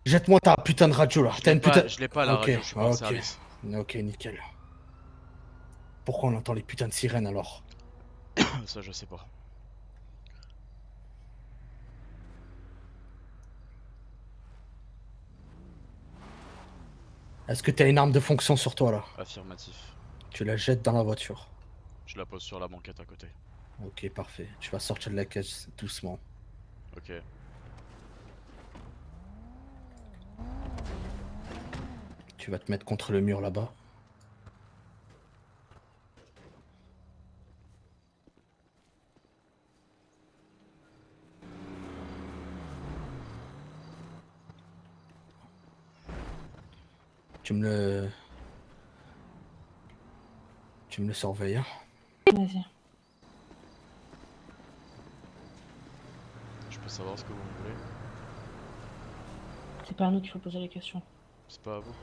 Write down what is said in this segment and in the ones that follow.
Jette-moi ta putain de radio là. T'as une putain. Je l'ai pas la Ok, radio, je suis pas en ok. service. Ok, nickel. Pourquoi on entend les putains de sirènes alors? Ça, je sais pas. Est-ce que t'as une arme de fonction sur toi là? Affirmatif. Tu la jettes dans la voiture. Je la pose sur la banquette à côté. Ok, parfait. Tu vas sortir de la caisse doucement. Ok. Tu vas te mettre contre le mur là-bas. Tu me le... Tu me le surveilles, hein? Vas-y. Je peux savoir ce que vous voulez? C'est pas à nous qu'il faut poser les questions. C'est pas à vous.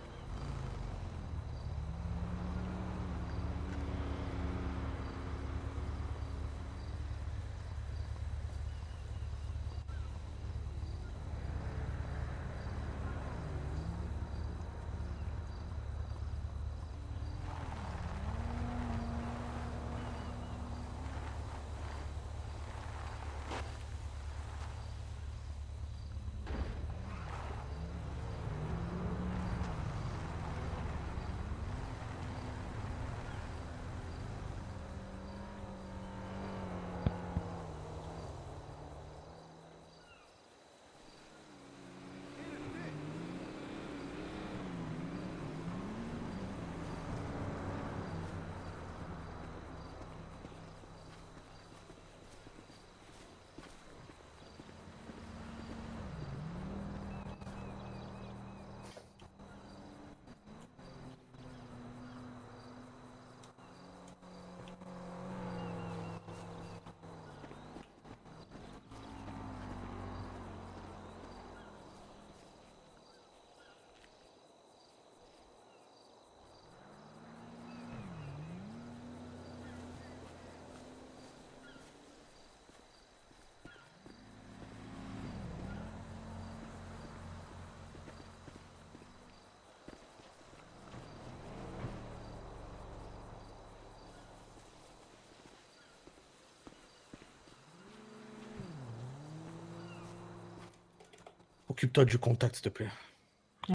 Occupe-toi du contact, s'il te plaît.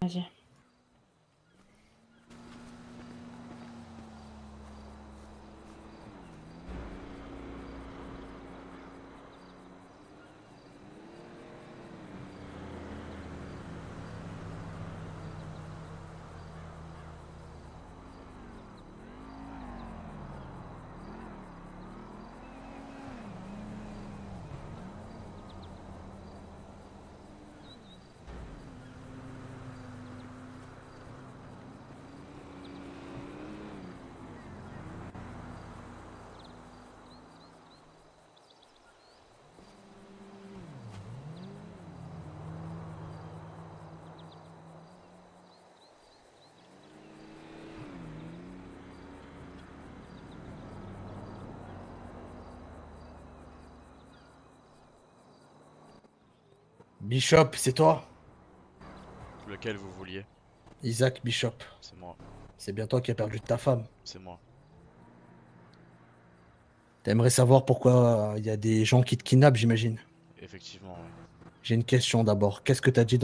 Vas-y. Bishop, c'est toi? Lequel vous vouliez? Isaac Bishop. C'est moi. C'est bien toi qui as perdu ta femme. C'est moi. T'aimerais savoir pourquoi il y a des gens qui te kidnappent, j'imagine. Effectivement, oui. J'ai une question d'abord. Qu'est-ce que t'as dit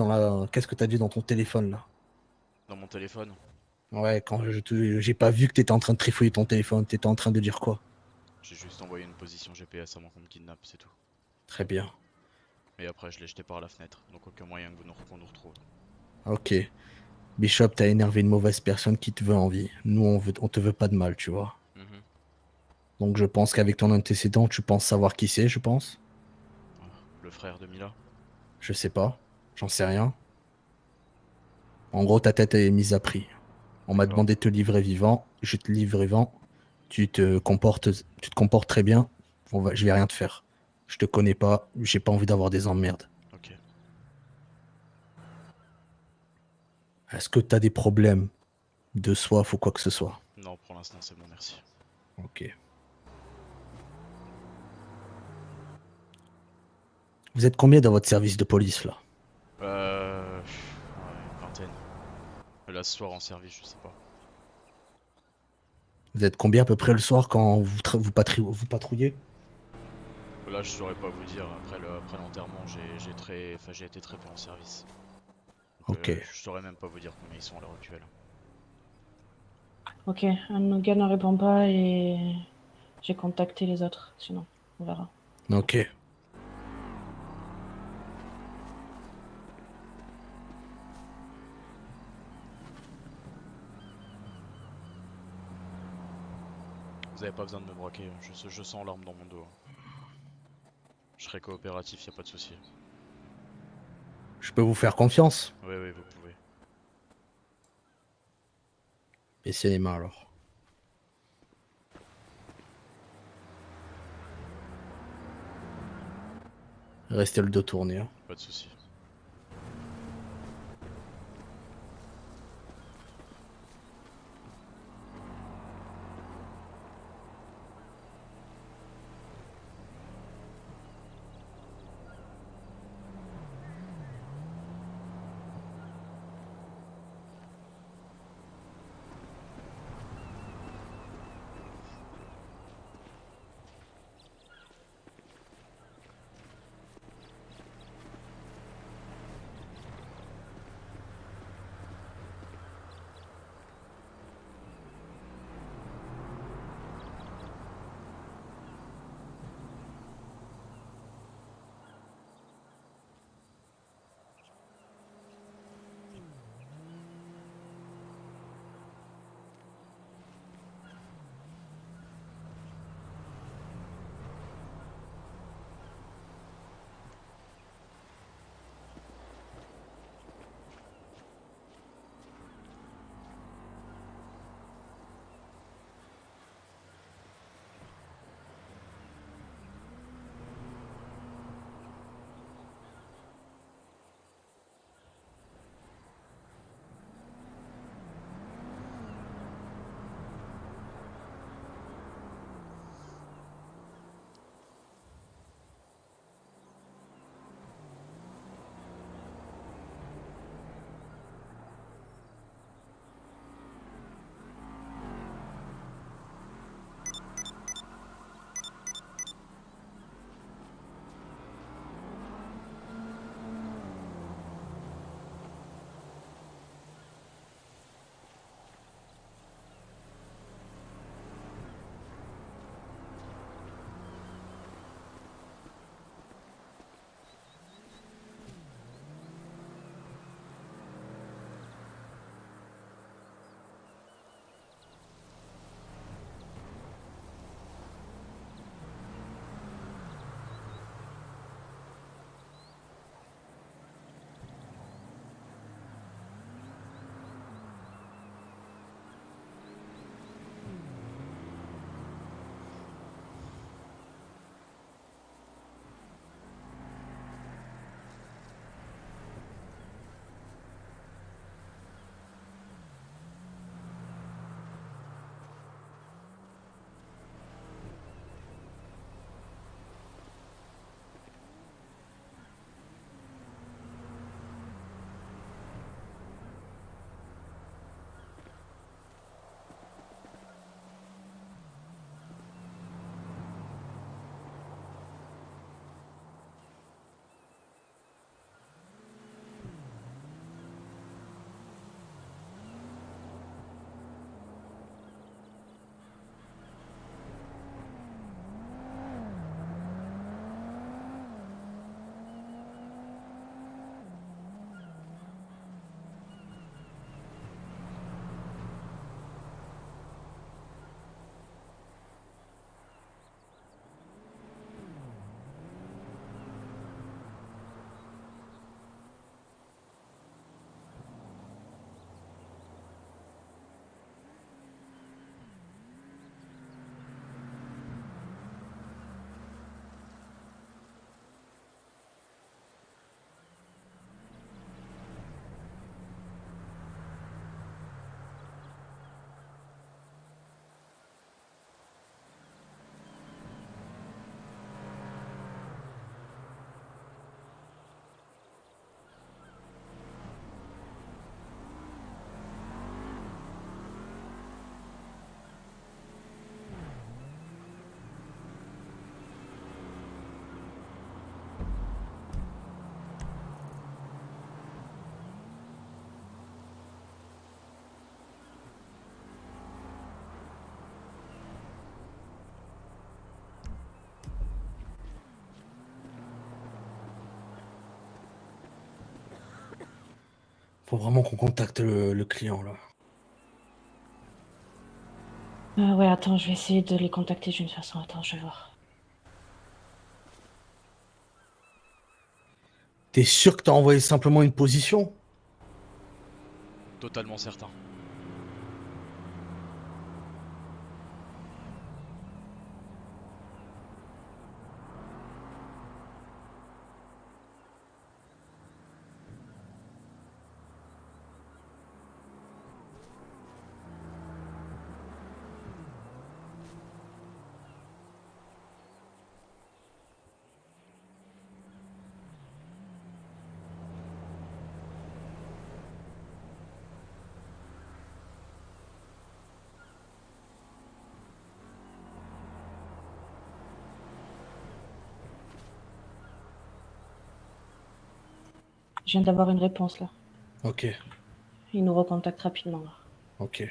Qu'est-ce que t'as dit dans ton téléphone là? Dans mon téléphone? Ouais, j'ai pas vu que t'étais en train de trifouiller ton téléphone. T'étais en train de dire quoi? J'ai juste envoyé une position GPS avant qu'on me kidnappe, c'est tout. Très bien. Et après, je l'ai jeté par la fenêtre, donc aucun moyen qu'on nous retrouve. Ok. Bishop, t'as énervé une mauvaise personne qui te veut en vie. Nous, on te veut pas de mal, tu vois. Mhm. Donc je pense qu'avec ton antécédent, tu penses savoir qui c'est, je pense. Ah, le frère de Mila? Je sais pas. J'en sais rien. En gros, ta tête est mise à prix. On m'a D'accord. demandé de te livrer vivant. Je te livre vivant. Tu te comportes très bien. Je vais rien te faire. Je te connais pas. J'ai pas envie d'avoir des emmerdes. Ok. Est-ce que t'as des problèmes de soif ou quoi que ce soit? Non, pour l'instant, c'est bon, merci. Ok. Vous êtes combien dans votre service de police là? Euh... ce soir en service, je sais pas. Vous êtes combien à peu près le soir quand vous patrouillez? Là, je saurais pas vous dire. Après l'enterrement, j'ai été très peu en service. Donc, Ok. je saurais même pas vous dire combien ils sont à l'heure actuelle. Ok, un de nos gars ne répond pas et j'ai contacté les autres, sinon on verra. Ok. Vous avez pas besoin de me braquer, je sens l'arme dans mon dos. Je serai coopératif, y a pas de souci. Je peux vous faire confiance? Oui, oui, vous pouvez. Baissez les mains alors. Restez le dos tourné. Hein. Pas de souci. Faut vraiment qu'on contacte le client, là. Ouais, attends, je vais essayer de les contacter d'une façon. Attends, je vais voir. T'es sûr que t'as envoyé simplement une position? Totalement certain. Je viens d'avoir une réponse là. Ok, Ils nous recontactent rapidement là. ok.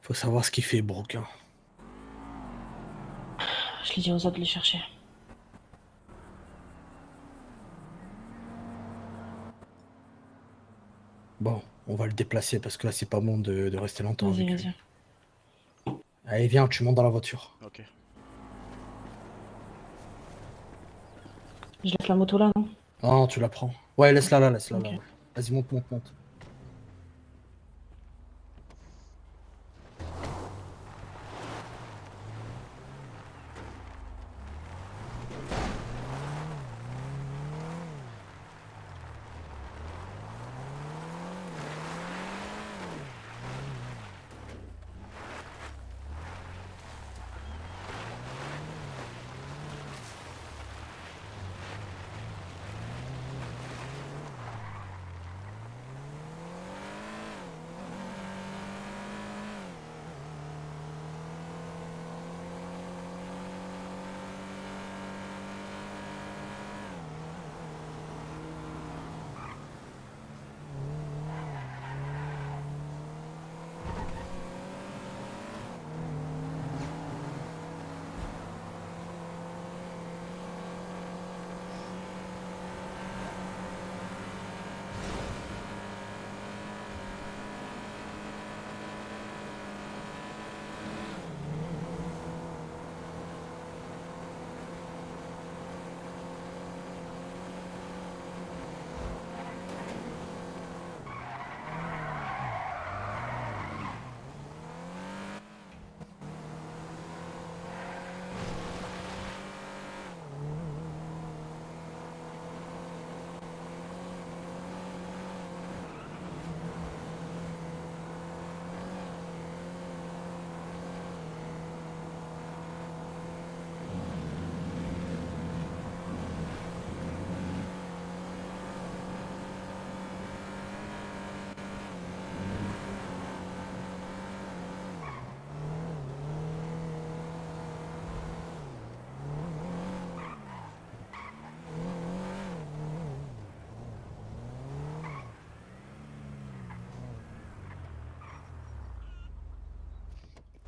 Faut savoir ce qu'il fait, Brooke, hein. Je les dis aux autres de les chercher. Bon, on va le déplacer parce que là, c'est pas bon de rester longtemps Vas-y, avec lui. vas-y. Allez, viens, tu montes dans la voiture. Ok. Je laisse la moto là, non? Non, tu la prends. Ouais, laisse-la là, laisse-la là. Ok. Ouais. Vas-y, monte, monte, monte.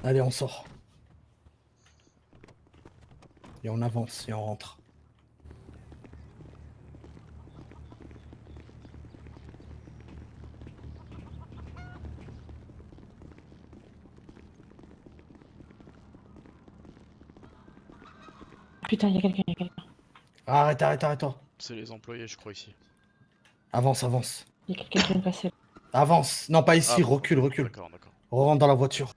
Allez, on sort. Et on avance et on rentre. Putain, il y a quelqu'un, il y a quelqu'un. Arrête, arrête, arrête. C'est les employés, je crois, ici. Avance, avance. Il y a quelqu'un qui vient de passer. Avance. Non, pas ici, Ah, recule, recule. d'accord, d'accord. Rentre dans la voiture.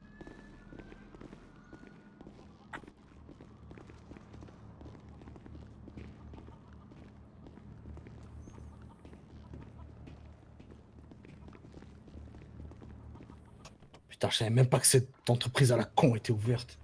Putain, je savais même pas que cette entreprise à la con était ouverte.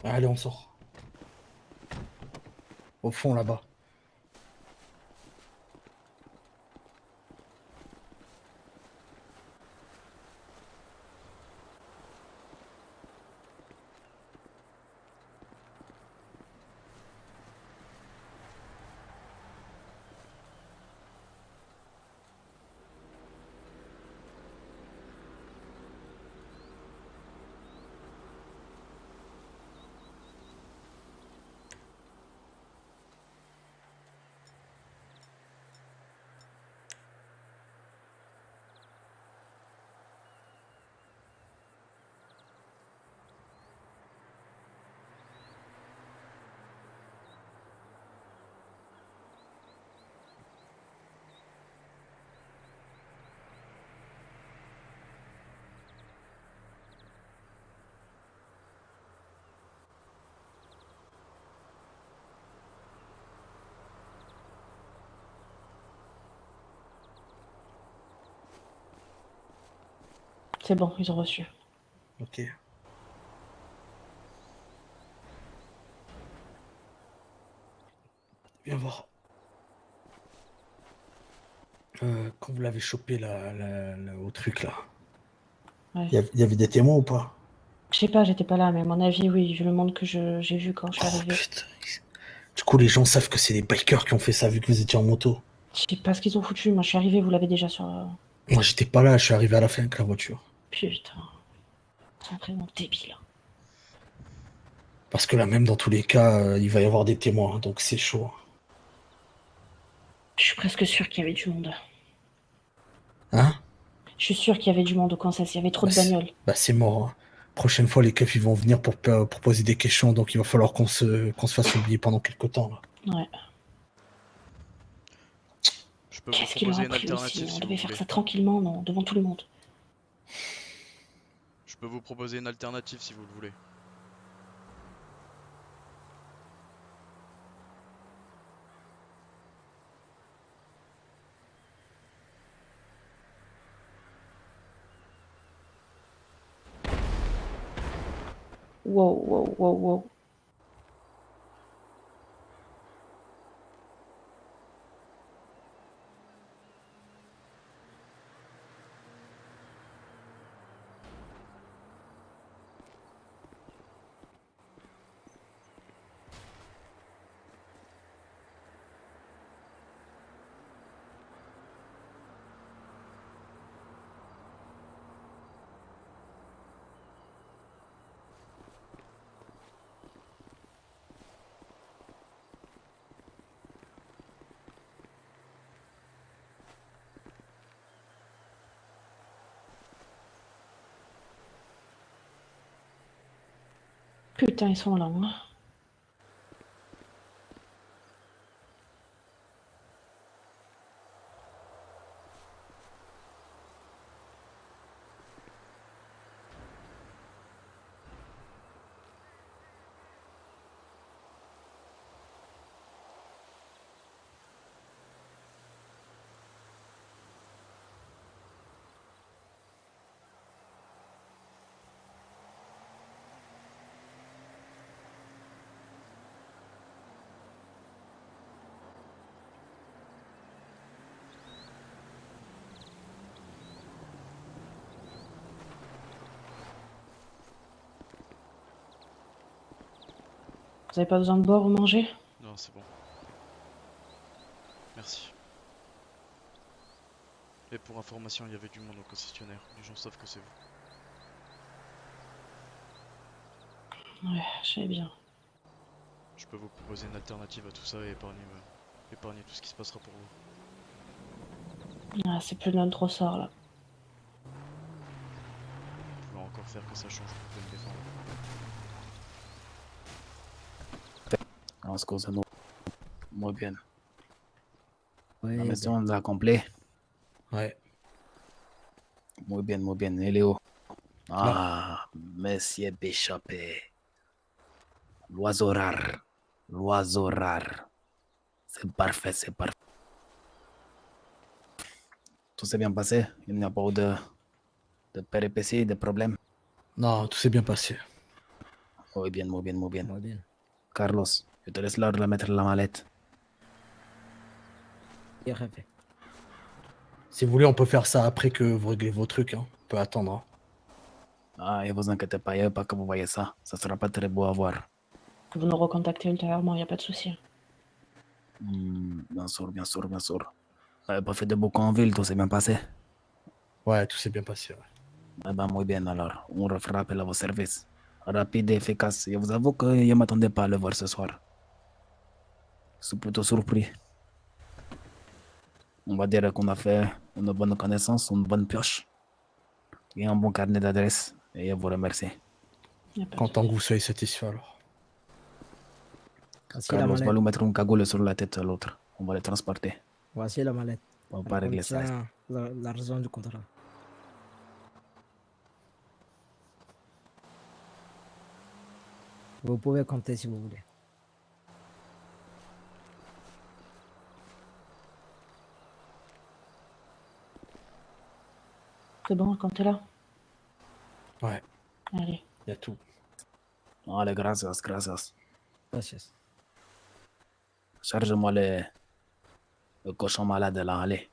Allez, on sort. Au fond, là-bas. C'est bon, ils ont reçu. Ok. Viens voir. Quand vous l'avez chopé au truc là, Ouais. il y avait des témoins ou pas? Je sais pas, j'étais pas là, mais à mon avis, oui, vu le monde que j'ai vu quand je suis Oh arrivée. putain. Du coup, les gens savent que c'est les bikers qui ont fait ça vu que vous étiez en moto. Je sais pas ce qu'ils ont foutu, moi je suis arrivée, vous l'avez déjà sur... Moi, j'étais pas là, je suis arrivé à la fin avec la voiture. Putain. Ils sont vraiment débiles. Parce que là, même dans tous les cas, il va y avoir des témoins, donc c'est chaud. Je suis presque sûre qu'il y avait du monde. Hein? Je suis sûre qu'il y avait du monde au Kansas, il y avait trop Bah, de bagnoles. c'est mort, hein. Prochaine fois, les keufs, ils vont venir pour poser des questions, donc il va falloir qu'on se fasse oublier pendant quelques temps, là. Ouais. Je peux vous Qu'est-ce qu'il leur proposer a une pris aussi? alternative On si vous devait faire voulez. ça tranquillement, non, devant tout le monde. Je peux vous proposer une alternative si vous le voulez. Wow, wow, wow, wow. Putain, ils sont là, hein. Vous avez pas besoin de boire ou manger? Non, c'est bon. Merci. Et pour information, il y avait du monde au concessionnaire. Les gens savent que c'est vous. Ouais, je sais bien. Je peux vous proposer une alternative à tout ça et épargner tout ce qui se passera pour vous. Ah, c'est plus de notre ressort, là. Vous pouvez encore faire que ça change, vous pouvez me défendre. Las cosas no muy bien. Ouais, La mission est accomplie. ouais. Muy bien, muy bien. Eléo. Ah, Monsieur Bishop. L'oiseau rare. L'oiseau rare. C'est parfait, c'est parfait. Tout s'est bien passé. Il n'y a pas eu de péripéties, de problèmes. Non, tout s'est bien passé. Muy bien, muy bien. Muy bien. Carlos, je te laisse l'heure de mettre la mallette. Bien, jefe. Si vous voulez, on peut faire ça après que vous réglez vos trucs. Hein. On peut attendre. Hein. Ah, et vous inquiétez pas, il n'y a pas que vous voyez ça. Ça sera pas très beau à voir. Vous nous recontactez ultérieurement, il n'y a pas de souci. Bien sûr, bien sûr, bien sûr. Pas fait de beaucoup en ville, tout s'est bien passé. Ouais, tout s'est bien passé. Ouais. Eh ben, muy bien alors. On refera appel à vos services. Rapide et efficace. Je vous avoue que je ne m'attendais pas à le voir ce soir. Je suis plutôt surpris. On va dire qu'on a fait une bonne connaissance, une bonne pioche et un bon carnet d'adresses. Et je vous remercie. Y a pas de Content que souci. vous soyez satisfait alors. Voici la Carlos va mallette. nous mettre une cagoule sur la tête à l'autre. On va les transporter. Voici la mallette. On va Elle pas régler ça. contient l'argent du contrat. Vous pouvez compter si vous voulez. C'est bon, quand t'es là? Ouais, Allez. il y a tout. Allez, gracias, gracias. Gracias. Charge-moi le cochon malade là, allez.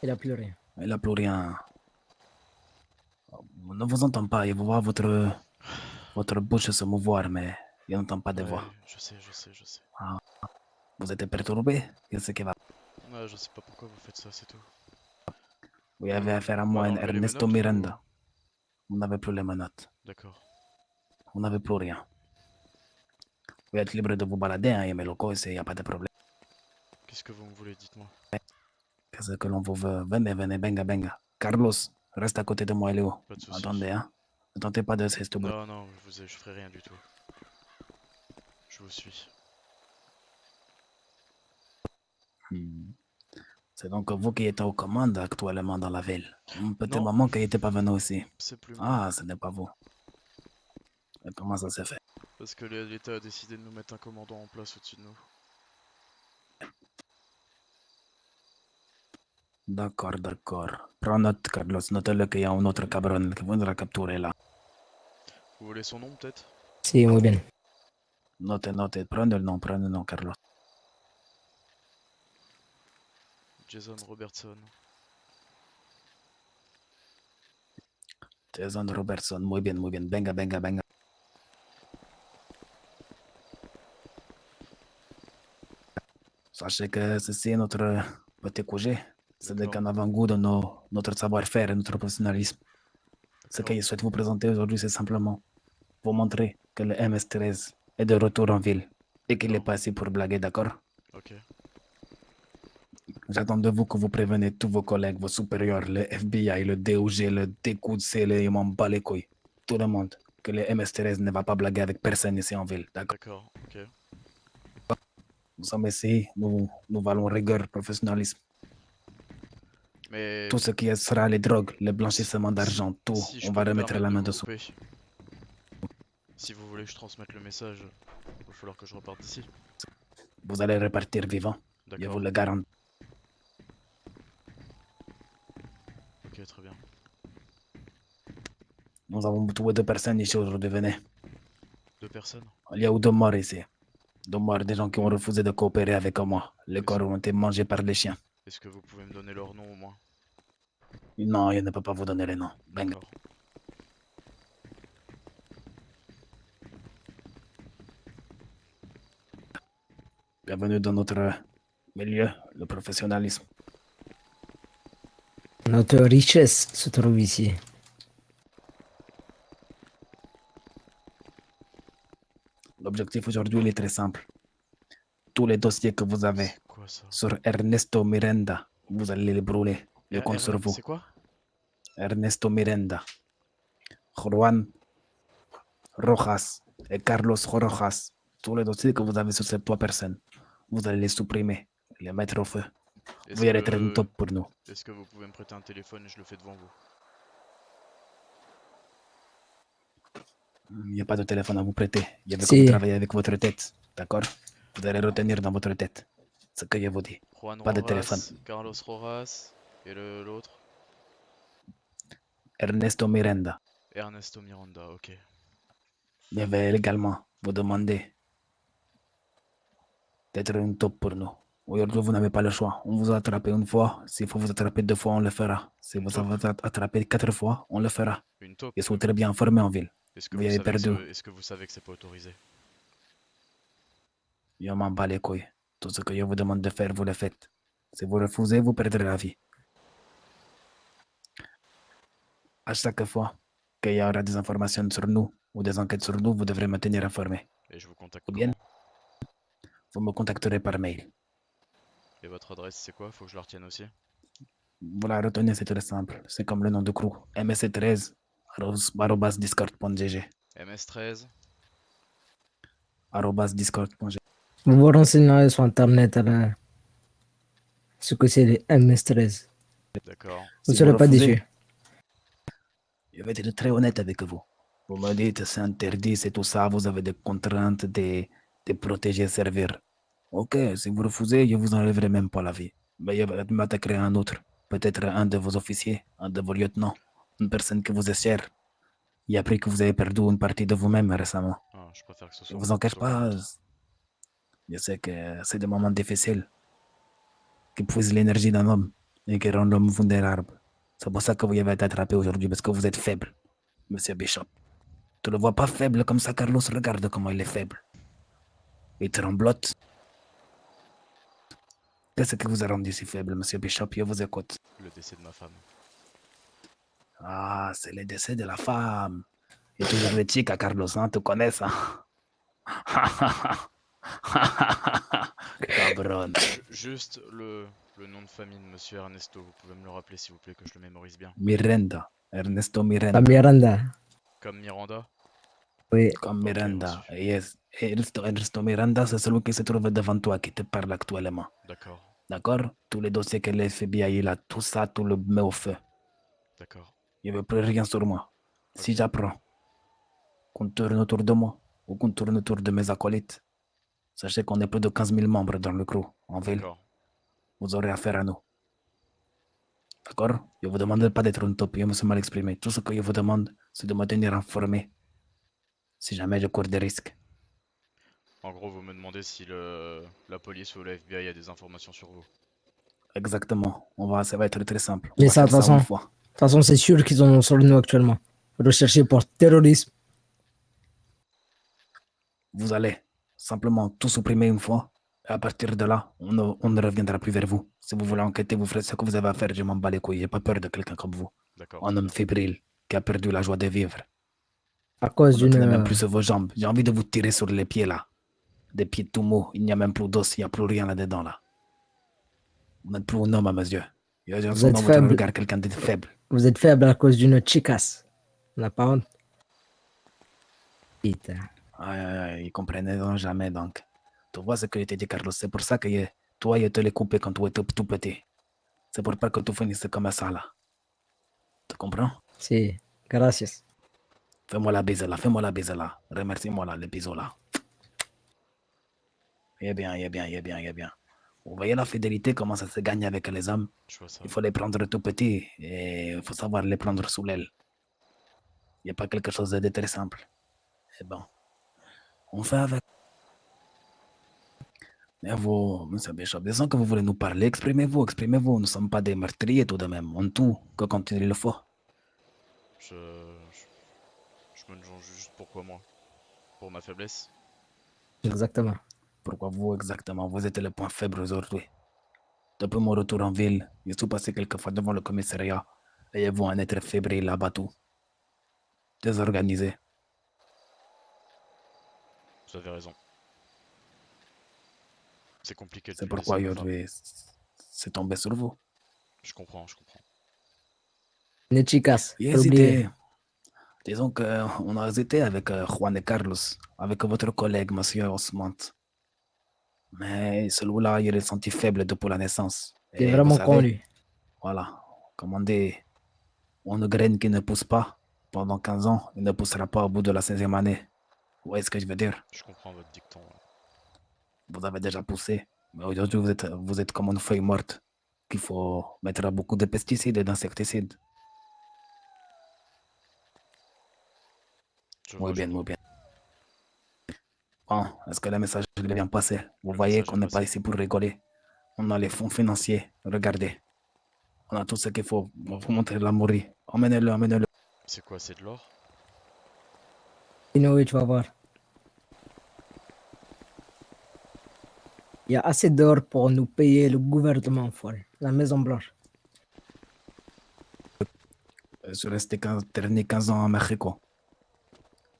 Il a plus rien. Il n'a plus rien. On ne vous entend pas. Il vous voit votre bouche se mouvoir, mais il n'entend pas de Ouais, voix. je sais, je sais, je sais. Vous êtes perturbé? Qu'est-ce qui va? Ouais, je sais pas pourquoi vous faites ça, c'est tout. Vous avez affaire à On moi, va un enlever les Ernesto menottes ou- Miranda. Vous n'avez plus les menottes. D'accord. Vous n'avez plus rien. Vous êtes libre de vous balader, hein, et mes locaux, il n'y a pas de problème. Qu'est-ce que vous me voulez, dites-moi. Qu'est-ce que l'on vous veut? Venez, venez, benga, benga. Carlos, reste à côté de moi, Léo. Pas de soucis. Attendez, hein. Ne tentez pas de cesser bruit. Non, non, je ferai rien du tout. Je vous suis. C'est donc vous qui êtes aux commandes actuellement dans la ville. Un petit Non. moment qu'il n'était pas venu aussi. C'est plus moi. Ah, ce n'est pas vous. Et comment ça s'est fait? Parce que l'État a décidé de nous mettre un commandant en place au-dessus de nous. D'accord, d'accord. Prends note, Carlos. Notez-le qu'il y a un autre cabron qui viendra capturer là. Vous voulez son nom, peut-être? Sí, muy bien. Notez, notez. Prenez le nom, Carlos. Jason Robertson. Jason Robertson. Muy bien, muy bien. Venga, venga, venga. Sachez que ceci est notre petit QG. C'est D'accord. qu'un avant-goût de notre savoir-faire et notre professionnalisme. Ce que je souhaite vous présenter aujourd'hui, c'est simplement vous montrer que le MS-13 est de retour en ville et qu'il n'est pas ici pour blaguer, d'accord? Ok. J'attends de vous que vous prévenez tous vos collègues, vos supérieurs, le FBI, le DOG, le DQC, je m'en bats les couilles. Tout le monde, que le MS-13 ne va pas blaguer avec personne ici en ville, d'accord? D'accord, ok. Nous sommes ici, nous valons rigueur, professionnalisme. Mais Tout ce qui sera les drogues, le blanchissement d'argent, tout, si je on peux va me remettre la permettre main de vous dessous. couper. Si vous voulez que je transmette le message, il va falloir que je reparte d'ici. Vous allez repartir vivant, je vous D'accord. le garantis. Ok, très bien. Nous avons tué 2 personnes ici aujourd'hui, venez. 2 personnes? Il y a eu 2 morts ici. 2 morts, des gens qui ont refusé de coopérer avec moi. Les corps ont été mangés par les chiens. Est-ce que vous pouvez me donner leur nom au moins? Non, je ne peux pas vous donner les noms. Venga. D'accord. Bienvenue dans notre milieu, le professionnalisme. Notre richesse se trouve ici. L'objectif aujourd'hui, il est très simple. Tous les dossiers que vous avez C'est quoi ça? sur Ernesto Miranda, vous allez les brûler. Je compte sur vous. C'est quoi? Ernesto Miranda, Juan Rojas et Carlos Rojas. Tous les dossiers que vous avez sur ces 3 personnes, vous allez les supprimer, les mettre au feu. Est-ce Vous allez être un que... top pour nous. Est-ce que vous pouvez me prêter un téléphone et je le fais devant vous? Il n'y a pas de téléphone à vous prêter. Je veux que Si. vous travaillez avec votre tête. D'accord? Vous allez retenir dans votre tête ce que je vous dis. Juan Pas de Rojas, téléphone. Carlos Rojas et l'autre? Ernesto Miranda. Ernesto Miranda, ok. Je vais également vous demander d'être un top pour nous. Aujourd'hui, vous n'avez pas le choix. On vous a attrapé une fois. S'il faut vous attraper 2 fois, on le fera. Si vous Top. avez attrapé 4 fois, on le fera. Une taupe. Ils sont très bien formés en ville. Est-ce que vous vous avez savez que perdu. est-ce que vous savez que c'est pas autorisé? Je m'en bats les couilles. Tout ce que je vous demande de faire, vous le faites. Si vous refusez, vous perdrez la vie. À chaque fois qu'il y aura des informations sur nous ou des enquêtes sur nous, vous devrez me tenir informé. Et je vous contacte Ou bien, comment? vous me contacterez par mail. Et votre adresse c'est quoi? Faut que je la retienne aussi. Vous la retenez, c'est très simple. C'est comme le nom de crew. msc13 @discord.gg MS13. @discord.gg. Vous vous renseignez sur Internet ce que c'est le MS-13. D'accord. Vous ne Si serez vous pas refusez, déçu. Je vais être très honnête avec vous. Vous me dites c'est interdit, c'est tout ça, vous avez des contraintes de protéger, servir. Ok, si vous refusez, je vous enlèverai même pas la vie. Mais je m'attaquerai à un autre. Peut-être un de vos officiers, un de vos lieutenants, une personne qui vous est chère. J'ai appris que vous avez perdu une partie de vous-même récemment. Ah, je préfère que ce Je soit vous en cache soit pas. comme ça. Je sais que c'est des moments difficiles qui puisent l'énergie d'un homme. et qui rend l'homme vulnérable. C'est pour ça que vous avez été attrapé aujourd'hui, parce que vous êtes faible, monsieur Bishop. Tu le vois pas faible comme ça, Carlos? Regarde comment il est faible. Il tremblote. Qu'est-ce qui vous a rendu si faible, monsieur Bishop? Je vous écoute. Le décès de ma femme. Ah, c'est le décès de la femme. Et toujours le tic à Carlos, hein, tu connais ça? Cabron. Juste le nom de famille de monsieur Ernesto, vous pouvez me le rappeler s'il vous plaît, que je le mémorise bien. Miranda. Ernesto Miranda. La Miranda. Comme Miranda? Oui. Comme Ok, Miranda. monsieur. Yes. Ernesto Miranda, c'est celui qui se trouve devant toi, qui te parle actuellement. D'accord, D'accord? Tous les dossiers que le FBI il a, tout ça, tout le met au feu. d'accord. Il ne veut plus rien sur moi. Si Ok. j'apprends qu'on tourne autour de moi ou qu'on tourne autour de mes acolytes, sachez qu'on est plus de 15 000 membres dans le crew en ville. D'accord. Vous aurez affaire à nous. D'accord? Je ne vous demande pas d'être une top, je me suis mal exprimé. Tout ce que je vous demande, c'est de me tenir informé si jamais je cours des risques. En gros, vous me demandez si la police ou le FBI a des informations sur vous. Exactement. Ça va être très simple. Mais On va ça, de faire toute ça une façon. fois. De toute façon, c'est sûr qu'ils en ont sur nous actuellement. Recherchés pour terrorisme. Vous allez simplement tout supprimer une fois. Et à partir de là, on ne reviendra plus vers vous. Si vous voulez enquêter, vous ferez ce que vous avez à faire. Je m'en bats les couilles. J'ai pas peur de quelqu'un comme vous. D'accord. Un homme fébrile qui a perdu la joie de vivre. À cause Vous ne tenez même d'une. plus sur vos jambes. J'ai envie de vous tirer sur les pieds là. Des pieds tout mous. Il n'y a même plus d'os. Il n'y a plus rien là-dedans là. Vous n'êtes plus un homme à mes yeux. Je Vous sens êtes dans votre faible. regard quelqu'un de faible. Vous êtes faible à cause d'une chicasse. On n'a pas honte. Putain. Ils comprennent jamais donc. Tu vois ce que je t'ai dit, Carlos. C'est pour ça que toi, je te l'ai coupé quand tu étais tout petit. C'est pour pas que tu finisses comme ça là. Tu comprends? Si. Gracias. Fais-moi la bise là. Fais-moi la bise là. Remercie-moi là, le bisou là. Il est bien, il est bien, il est bien, il est bien. Vous voyez la fidélité, comment ça se gagne avec les hommes? Je vois ça. Il faut les prendre tout petits et il faut savoir les prendre sous l'aile. Il n'y a pas quelque chose de très simple. Et bon, on fait avec. Mais vous, M. Bishop, disons que vous voulez nous parler, exprimez-vous, exprimez-vous. Nous ne sommes pas des meurtriers tout de même. On tout que quand il le faut. Je me demande juste pourquoi moi. Pour ma faiblesse. Exactement. Pourquoi vous exactement? Vous êtes le point faible aujourd'hui. Depuis mon retour en ville, je suis passé quelques fois devant le commissariat et je vois un être fébrile abattu. Désorganisé. Vous avez raison. C'est compliqué de C'est plus pourquoi laisser ma femme. aujourd'hui, c'est tombé sur vous. Je comprends, je comprends. Une chicasse. J'ai Faut l'oublier. hésité. Disons qu'on a hésité avec Juan et Carlos, avec votre collègue, monsieur Osmond. Mais celui-là, il est senti faible depuis la naissance. Il est Et vraiment vous con, savez, lui. voilà, comme on dit, une graine qui ne pousse pas pendant 15 ans, il ne poussera pas au bout de la 16e année. Vous voyez ce que je veux dire? Je comprends votre dicton. Vous avez déjà poussé, mais aujourd'hui, vous êtes comme une feuille morte qu'il faut mettre beaucoup de pesticides et d'insecticides. Je Muy vois, je bien, vois. muy bien. Bon, est-ce que le message est bien passé? Vous Le voyez message qu'on est n'est pas passé. ici pour rigoler. On a les fonds financiers. Regardez. On a tout ce qu'il faut. On va vous montrer la mourie. Emmenez-le, emmenez-le. C'est quoi, c'est de l'or? Sinon, oui, tu vas voir. Il y a assez d'or pour nous payer le gouvernement folle. La Maison Blanche. Je suis resté derniers 15 ans à Mexico.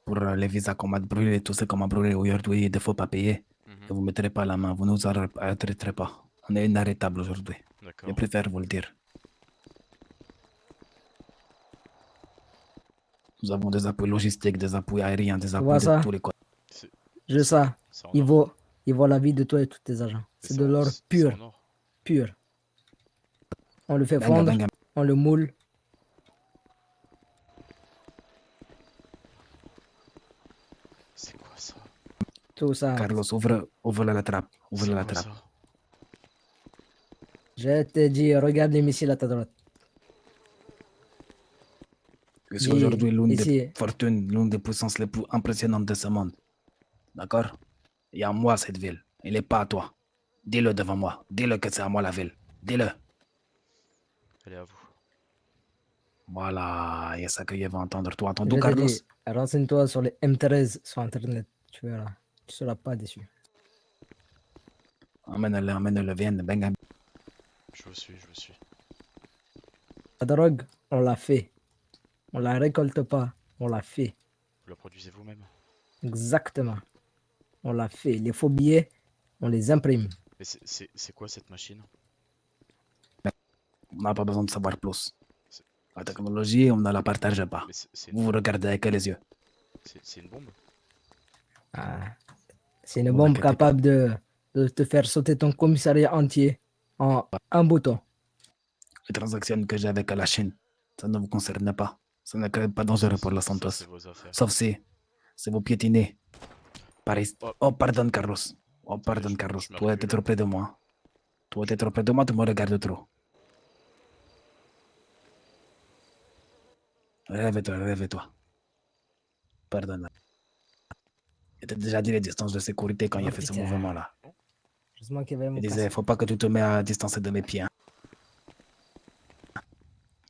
Pour les visas qu'on m'a brûlé, tout ce qu'on m'a brûlé aujourd'hui, il ne faut pas payer. Mhm. Ne vous mettrez pas la main, vous ne nous arrêterez pas. On est inarrêtable aujourd'hui. Je D'accord. préfère vous le dire. Nous avons des appuis logistiques, des appuis aériens, des appuis vois de ça? tous les côtés. C'est Je sais. c'est en Il or. vaut la vie de toi et tous tes agents. Et C'est de l'or c'est pur, en or. pur. On le fait Venga, fondre, venga. on le moule. C'est quoi ça? Tout ça. Carlos, ouvre la trappe. Ouvre C'est la quoi trappe. ça? Je te dis, regarde les missiles à ta droite. Je suis Oui, aujourd'hui l'une des ici. fortunes, l'une des puissances les plus impressionnantes de ce monde. D'accord? Il y a moi cette ville. Elle n'est pas à toi. Dis-le devant moi. Dis-le que c'est à moi la ville. Dis-le. Elle est à vous. Voilà, il y a ça qu'il va entendre. Toi, Je entends-tu, te Carlos? dis, renseigne-toi sur les M13 sur Internet. Tu verras. Tu seras pas déçu. Emmène-le, viens, venga. Je vous suis, je vous suis. La drogue, on l'a fait. On la récolte pas. On l'a fait. Vous la produisez vous-même? Exactement. On l'a fait. Les faux billets, on les imprime. Mais c'est quoi cette machine? On n'a pas besoin de savoir plus. C'est La technologie, on ne la partage pas. mais c'est Vous vous regardez avec les yeux. c'est une bombe? Ah, c'est une Vous bombe inquiétez pas. capable de te faire sauter ton commissariat entier en un bouton. Les transactions que j'ai avec la Chine, ça ne vous concerne pas. Ça n'est quand même pas dangereux pour la Ça, Santos. c'est vos affaires. Sauf si vous piétinez. Paris. Oh. Oh, pardon, Carlos. Oh, pardon, je- Carlos. je me Toi, t'es recule. trop près de moi. Toi, t'es trop près de moi, tu me regardes trop. Réveille-toi, réveille-toi. Pardon. Il t'a déjà dit les distances de sécurité quand il a Oh, fait ce putain. mouvement-là. Heureusement qu'il y avait mon Il casque. disait, faut pas que tu te mets à distance de mes pieds. Hein.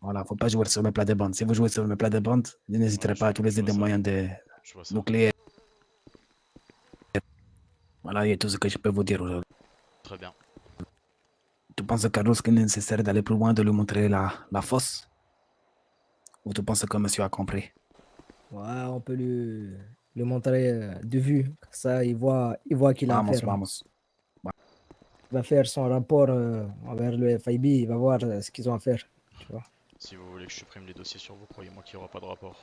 Voilà, faut pas jouer sur mes plats de bande. Si vous jouez sur mes plats de bande, je n'hésiterai Ouais, pas à je utiliser vois des ça. moyens de Je vois ça. nucléaires. Voilà, il y a tout ce que je peux vous dire aujourd'hui. Très bien. Tu penses, Carlos, qu'il est nécessaire d'aller plus loin, de lui montrer la fosse? Ou tu penses que monsieur a compris? Ouais, on peut lui montrer de vue. Comme ça, il voit qu'il a Vamos, affaire. vamos. Il va faire son rapport envers le FIB. Il va voir ce qu'ils ont à faire. Tu vois. Si vous voulez que je supprime les dossiers sur vous, croyez-moi qu'il n'y aura pas de rapport.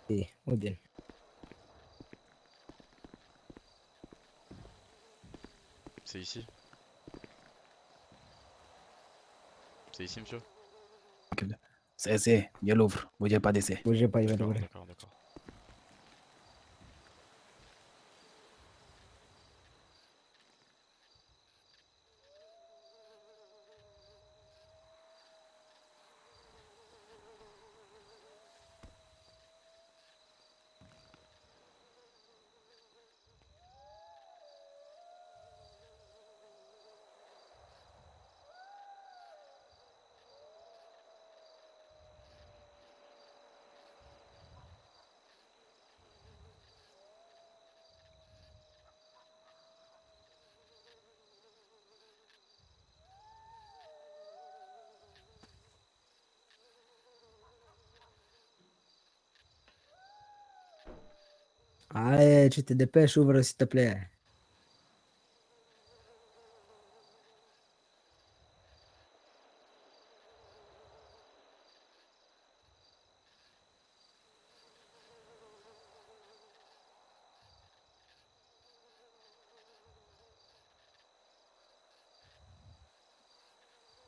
Et, oh bien. C'est ici? C'est ici, monsieur? C'est, je l'ouvre. Bougez pas d'essai. Bougez pas, il va D'accord, l'ouvrir. d'accord, d'accord. Allez, tu te dépêches, ouvre s'il te plaît.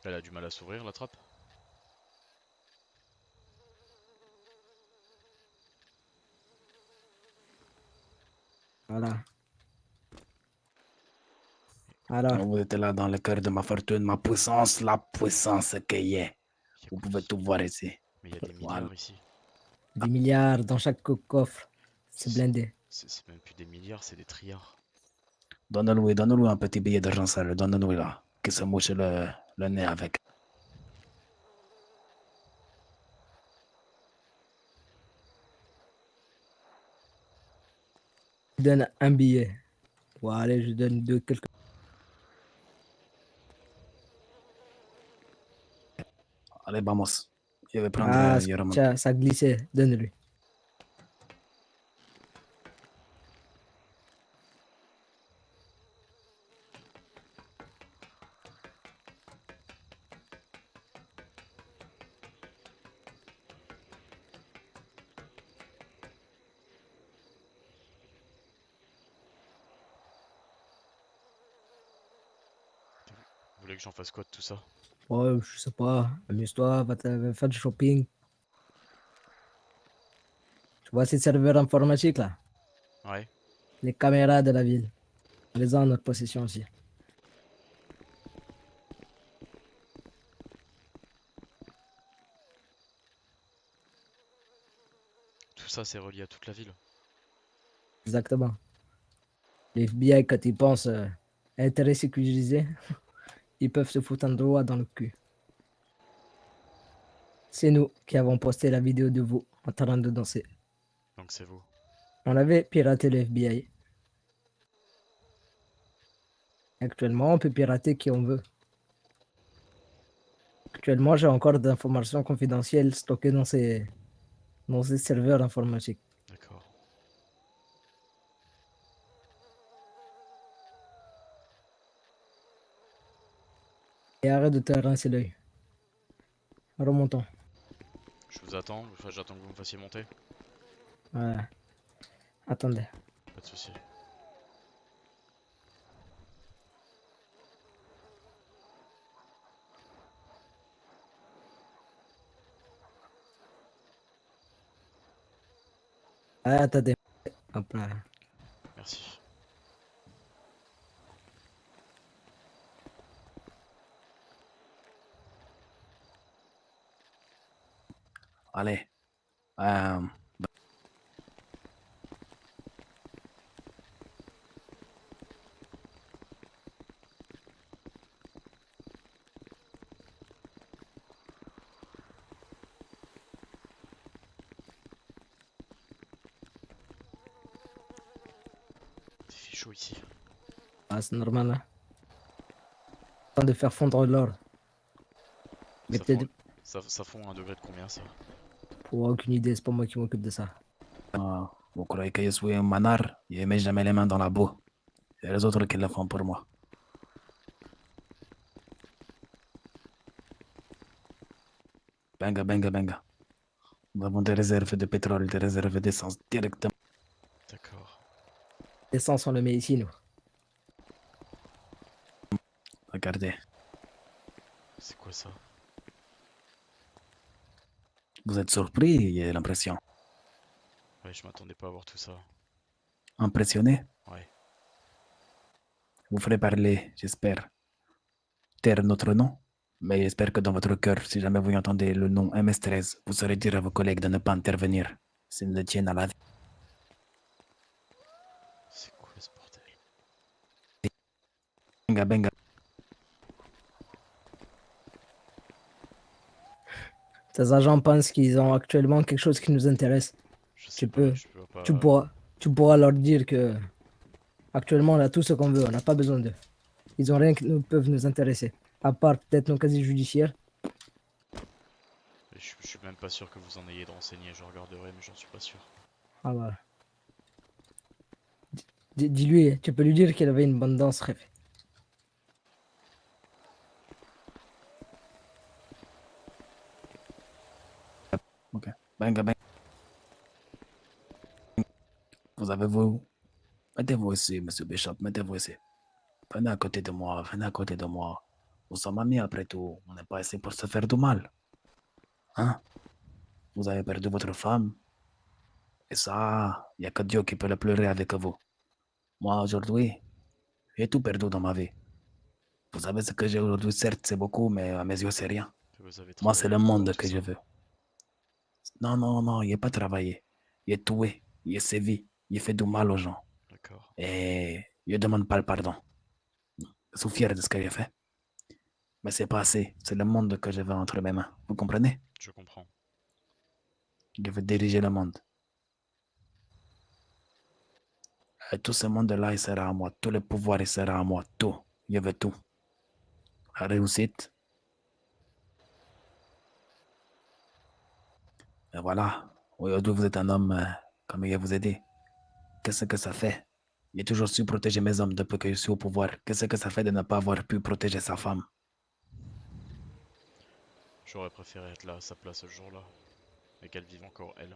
Elle a du mal à s'ouvrir, la trappe? Voilà. Alors, Vous êtes là dans le cœur de ma fortune, ma puissance, la puissance qu'il y est. Il y a Vous quoi pouvez tout voir ici. Mais il y a des Voilà. milliards ici. des milliards dans chaque coffre. C'est blindé. C'est même plus des milliards, c'est des trilliards. Donne-lui un petit billet d'argent sale. Donne-lui là. Qui se mouche le nez avec. Je donne un billet. Bon, allez, je donne deux, quelques. Allez, vamos. Je vais prendre Ah, Yoram. tiens, ça glissait. Donne-lui. Vous voulez que j'en fasse quoi de tout ça? Oh, je sais pas. Amuse-toi, va faire du shopping. Tu vois ces serveurs informatiques là? Ouais. Les caméras de la ville. On les a en notre possession aussi. Tout ça, c'est relié à toute la ville. Exactement. Les FBI, quand ils pensent intérêt sécurisé, ils peuvent se foutre un doigt dans le cul. C'est nous qui avons posté la vidéo de vous en train de danser. Donc c'est vous. On avait piraté le FBI. Actuellement, on peut pirater qui on veut. Actuellement, j'ai encore des informations confidentielles stockées dans ces serveurs informatiques. D'accord. Et arrête de te rincer l'œil. Remontons. Je vous attends, enfin, j'attends que vous me fassiez monter. Ouais. Attendez. Pas de soucis. Ouais, attendez. Hop là. Merci. Allez. Il fait chaud ici. Ah, c'est normal. Hein. En train de faire fondre l'or. Mais Ça peut-être fond, ça fond un degré de combien ça? pour aucune idée, c'est pas moi qui m'occupe de ça. Vous croyez que je suis un manard? Je ne mets jamais les mains dans la boue. C'est les autres qui le font pour moi. Benga, benga, benga. Nous avons des réserves de pétrole, des réserves d'essence directement. D'accord. L'essence, on le met ici, nous. Regardez. C'est quoi ça? Vous êtes surpris, j'ai l'impression. Ouais, je m'attendais pas à voir tout ça. Impressionné? Ouais. Vous ferez parler, j'espère, taire notre nom. Mais j'espère que dans votre cœur, si jamais vous entendez le nom MS-13, vous saurez dire à vos collègues de ne pas intervenir. S'ils le tiennent à la vie. C'est quoi ce bordel? Benga, benga. Ces agents pensent qu'ils ont actuellement quelque chose qui nous intéresse. Je sais Tu pas, peux. je peux pas. Tu pourras leur dire que actuellement on a tout ce qu'on veut, on n'a pas besoin d'eux. Ils ont rien qui peuvent nous intéresser. À part peut-être nos casiers judiciaires. Je suis même pas sûr que vous en ayez de renseignements, je regarderai, mais j'en suis pas sûr. Ah voilà. Dis-lui, tu peux lui dire qu'il avait une bonne danse, rêve. Ok. Benga, benga. Vous avez vous. Mettez-vous ici, monsieur Bishop, mettez-vous ici. Venez à côté de moi, venez à côté de moi. Nous sommes amis après tout. On n'est pas ici pour se faire du mal. Hein? Vous avez perdu votre femme. Et ça, il n'y a que Dieu qui peut le pleurer avec vous. Moi, aujourd'hui, j'ai tout perdu dans ma vie. Vous savez ce que j'ai aujourd'hui, certes, c'est beaucoup, mais à mes yeux, c'est rien. Vous avez Moi, c'est travaillé le pour monde tout que je ça. veux. Non, non, non, il n'a pas travaillé. Il est tué, il est sévi, il fait du mal aux gens. D'accord. Et il ne demande pas le pardon. Je suis fier de ce qu'il a fait. Mais c'est pas assez. C'est le monde que je veux entre mes mains. Vous comprenez? Je comprends. Je veux diriger le monde. Et tout ce monde-là, il sera à moi. Tout le pouvoir, il sera à moi. Tout. Je veux tout. La réussite. Et voilà. Aujourd'hui, vous êtes un homme, comme il vous a dit. Qu'est-ce que ça fait? J'ai toujours su protéger mes hommes depuis que je suis au pouvoir. Qu'est-ce que ça fait de ne pas avoir pu protéger sa femme? J'aurais préféré être là à sa place ce jour-là. Et qu'elle vive encore, elle.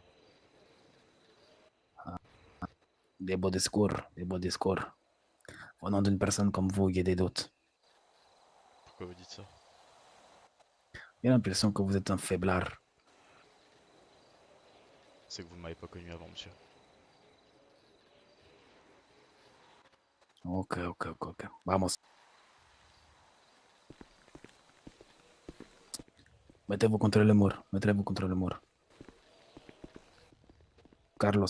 Des beaux discours, des beaux discours. Au nom d'une personne comme vous, il y a des doutes. Pourquoi vous dites ça? J'ai l'impression que vous êtes un faiblard. C'est que vous ne m'avez pas connu avant, monsieur. Ok, ok, ok, ok. Vamos. Mettez-vous contre le mur. Mettez-vous contre le mur. Carlos,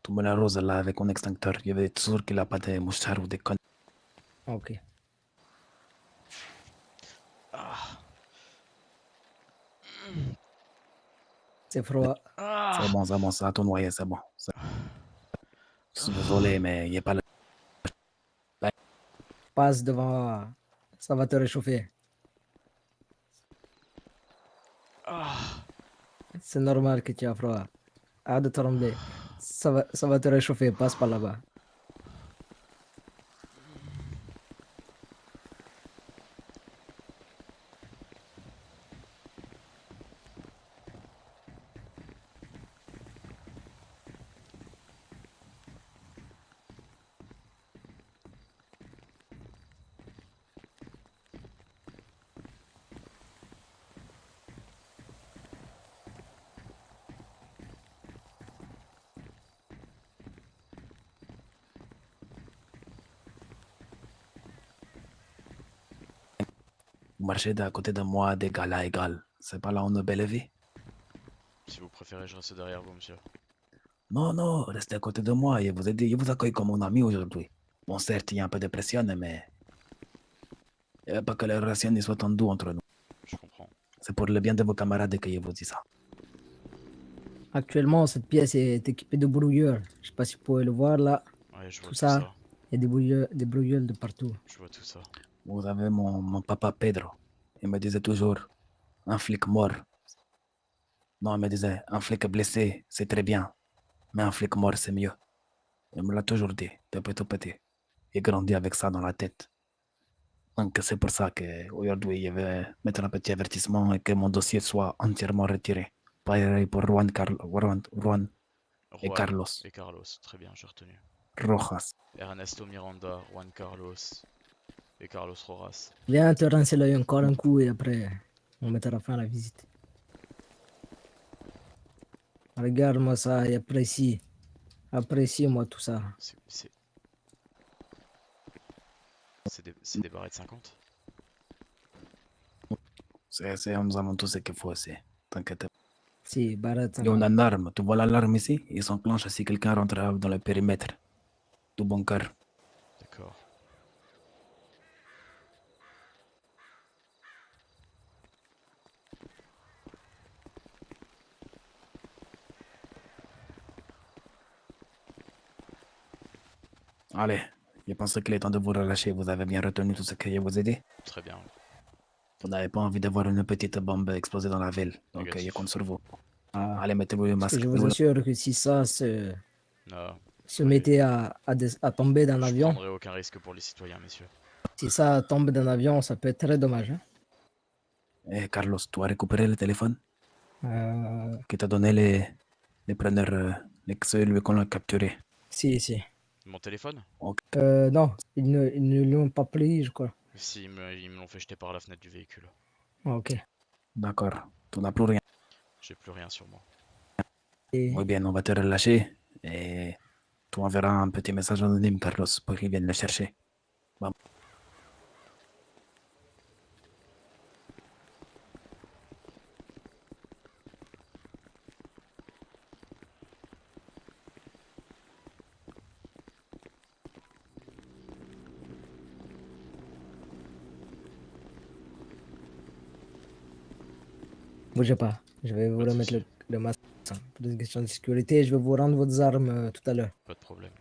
tu me l'arroses là avec un extincteur. Je vais être sûr qu'il n'a pas de mouchards ou des connes. Ok. C'est froid. Ah. C'est bon, ça a tournoyé, c'est bon. Je suis désolé, mais il n'y a pas le... Passe devant. Ça va te réchauffer. Ah. C'est normal que tu as froid. Arrête de trembler. Ça va te réchauffer. Passe par là-bas. Vous marchez d'à côté de moi d'égal à égal. C'est pas là on est bel élevé. Si vous préférez, je reste derrière vous, monsieur. Non, non, restez à côté de moi. Je vous accueille comme mon ami aujourd'hui. Bon, certes, il y a un peu de pression, mais il ne veut pas que la relation ne soit tendue entre nous. Je comprends. C'est pour le bien de vos camarades que je vous dis ça. Actuellement, cette pièce est équipée de brouilleurs. Je sais pas si vous pouvez le voir là. Ouais, je vois Tout tout ça. ça. Il y a des brouilleurs de partout. Je vois tout ça. Vous avez mon papa Pedro. Il me disait toujours, un flic mort. Non, il me disait, un flic blessé, c'est très bien. Mais un flic mort, c'est mieux. Il me l'a toujours dit, depuis tout petit. J'ai grandi avec ça dans la tête. Donc c'est pour ça qu'aujourd'hui, je vais mettre un petit avertissement et que mon dossier soit entièrement retiré. Pareil pour Juan et Carlos Et Carlos, très bien, j'ai retenu. Rojas. Ernesto Miranda, Juan Carlos et Carlos Rojas. Viens te rincer l'œil encore un coup et après, on mettra fin à la visite. Regarde-moi ça et apprécie. Apprécie-moi tout ça. C'est des barrettes 50? Nous avons tout ce qu'il faut aussi. T'inquiète pas. Si, Barrett. Et on a une arme. Tu vois l'alarme ici? Il s'enclenche si quelqu'un rentre dans le périmètre. Tout bon cœur. D'accord. Allez, je pense qu'il est temps de vous relâcher. Vous avez bien retenu tout ce que je vous ai dit. Très bien. Vous n'avez pas envie de voir une petite bombe exploser dans la ville. Donc, Négatif. je compte sur vous. Ah, Allez, mettez-vous le parce que masque. je vous assure que si ça se Oui. mettait à tomber d'un Je avion, prendrai aucun risque pour les citoyens, messieurs. si ça tombe d'un avion, ça peut être très dommage. Hein? Eh, Carlos, tu as récupéré le téléphone Euh, qui t'a donné les preneurs, celui qu'on a capturé. si. Mon téléphone? Non, ils ne l'ont pas pris, je crois. Si, ils me l'ont fait jeter par la fenêtre du véhicule. Ah, ok. D'accord. Tu n'as plus rien. J'ai plus rien sur moi. Et Muy bien, on va te relâcher. Et tu enverras un petit message anonyme, Carlos, pour qu'ils viennent le chercher. Vamos. bougez pas. Je vais vous Pas de remettre souci. le masque. Pour des questions de sécurité, je vais vous rendre vos armes tout à l'heure. Pas de problème.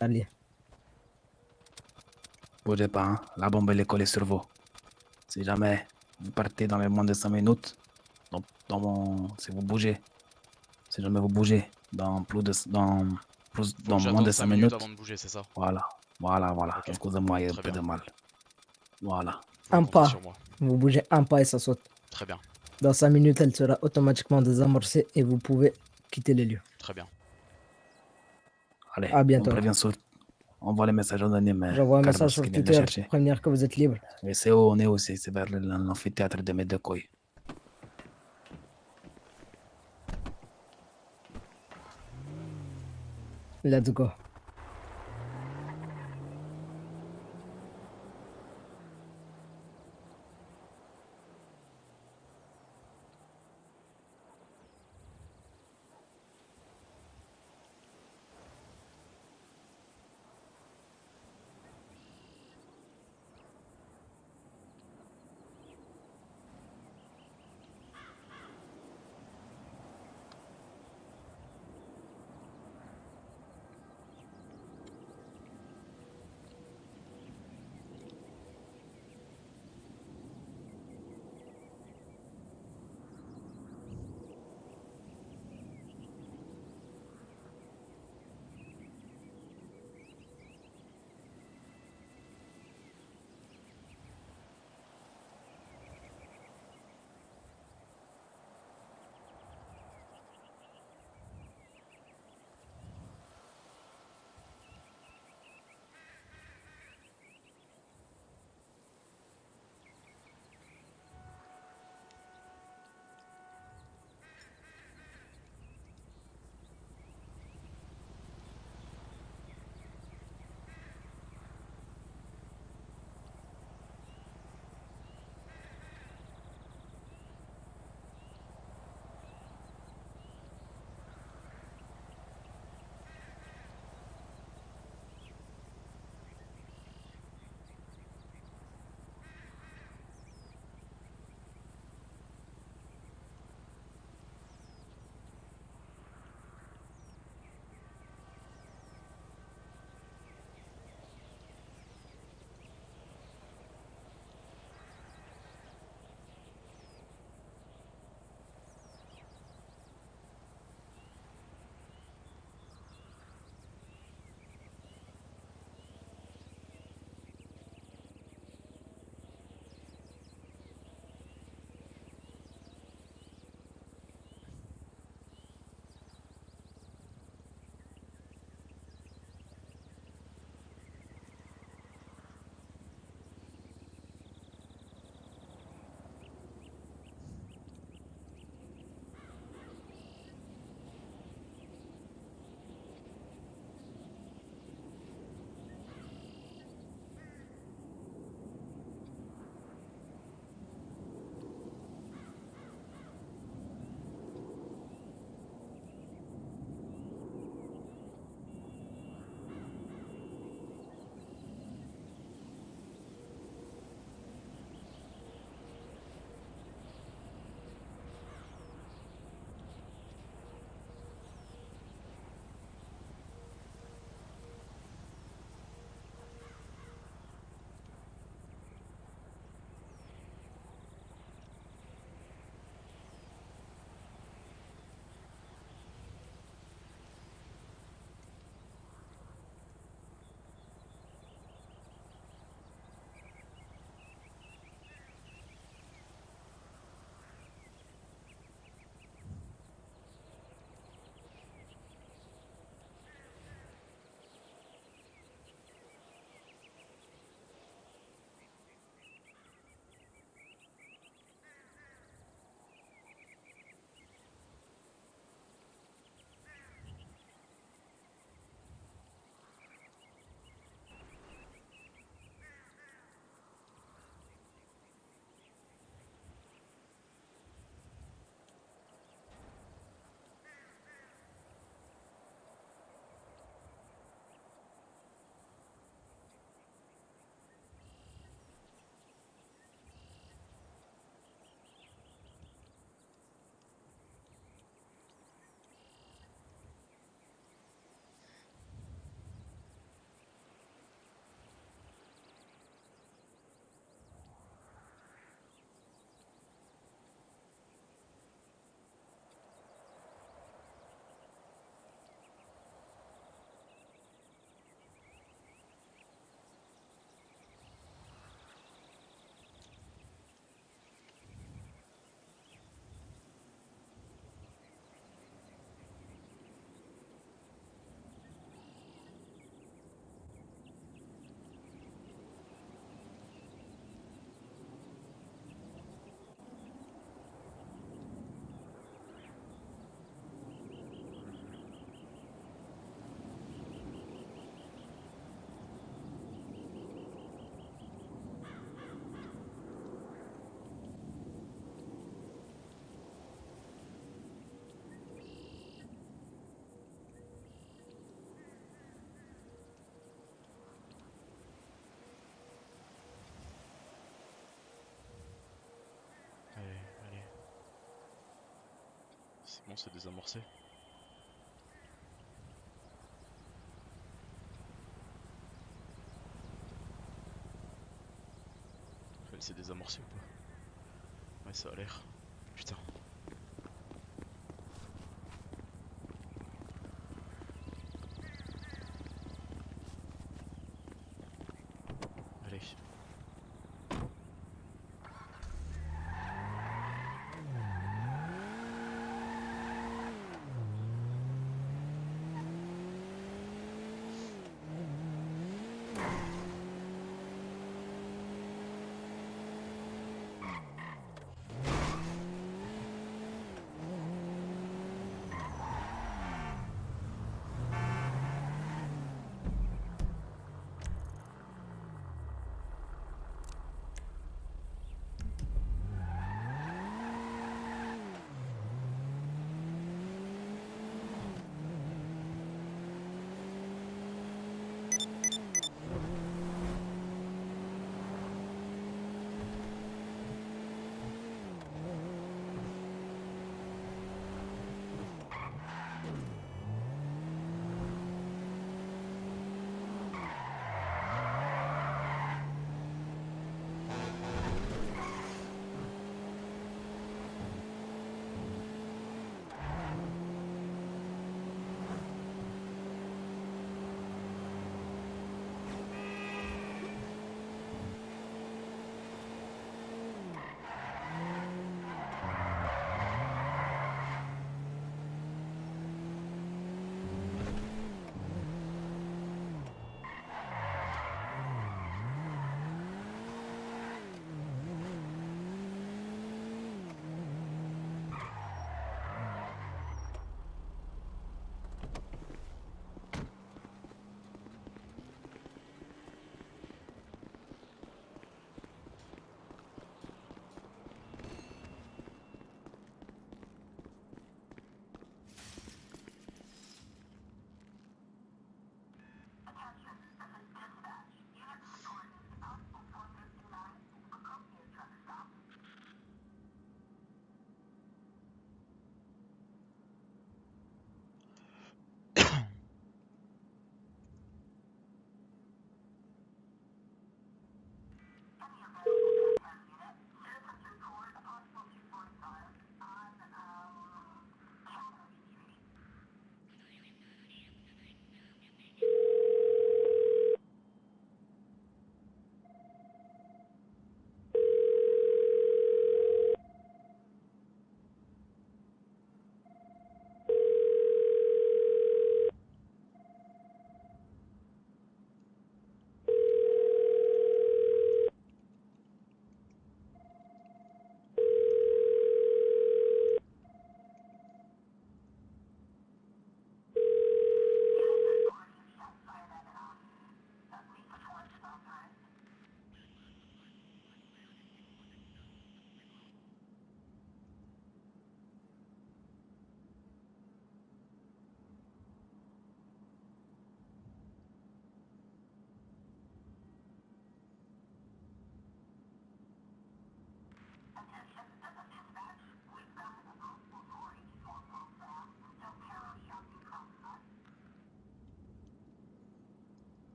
Allez. Bougez pas, hein. La bombe, elle est collée sur vous. Si jamais vous partez dans les moins de 5 minutes, si vous bougez, si jamais vous bougez dans Faut que moins j'attende de 5 5 minutes minutes, avant de bouger, c'est ça? voilà. Ok. Excusez-moi, il y a un Très peu bien. de mal. Voilà. Vous Un comptez pas. sur moi. Vous bougez un pas et ça saute. Très bien, Dans 5 minutes, elle sera automatiquement désamorcée et vous pouvez quitter les lieux. très bien. Allez, À on bientôt. prévient on voit les messages anonymes. J'envoie un Carlos message sur qui vient de le Twitter chercher. pour prévenir que vous êtes libre. Et c'est où on est aussi, c'est vers l'amphithéâtre de Medecoy. Let's go. C'est bon, c'est désamorcé. Elle s'est désamorcée ou pas? Ouais, ça a l'air. Putain. Allez.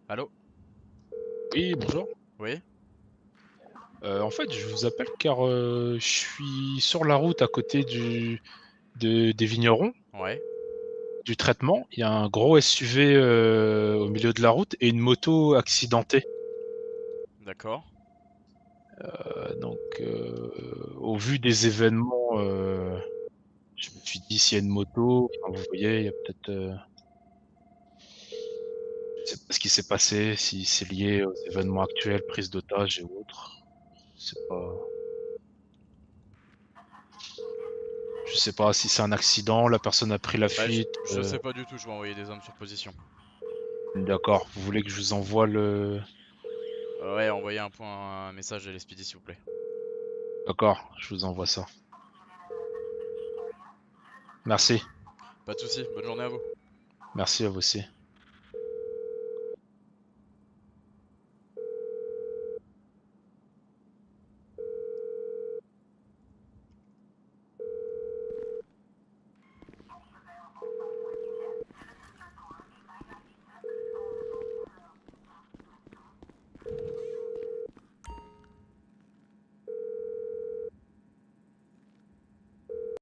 Allô? Oui, bonjour. Oui? En fait, je vous appelle car je suis sur la route à côté des vignerons, Ouais. du traitement. Il y a un gros SUV au milieu de la route et une moto accidentée. D'accord. Au vu des événements, je me suis dit s'il y a une moto, enfin, vous voyez, il y a peut-être. Je sais pas ce qui s'est passé, si c'est lié aux événements actuels, prise d'otages et autres. Je sais pas. Je sais pas si c'est un accident, la personne a pris la Bah, fuite. je sais pas du tout, je vais envoyer des hommes sur position. D'accord. Vous voulez que je vous envoie le... Ouais, envoyez un message à l'Expédie s'il vous plaît. D'accord, je vous envoie ça. Merci. Pas de soucis, bonne journée à vous. Merci à vous aussi.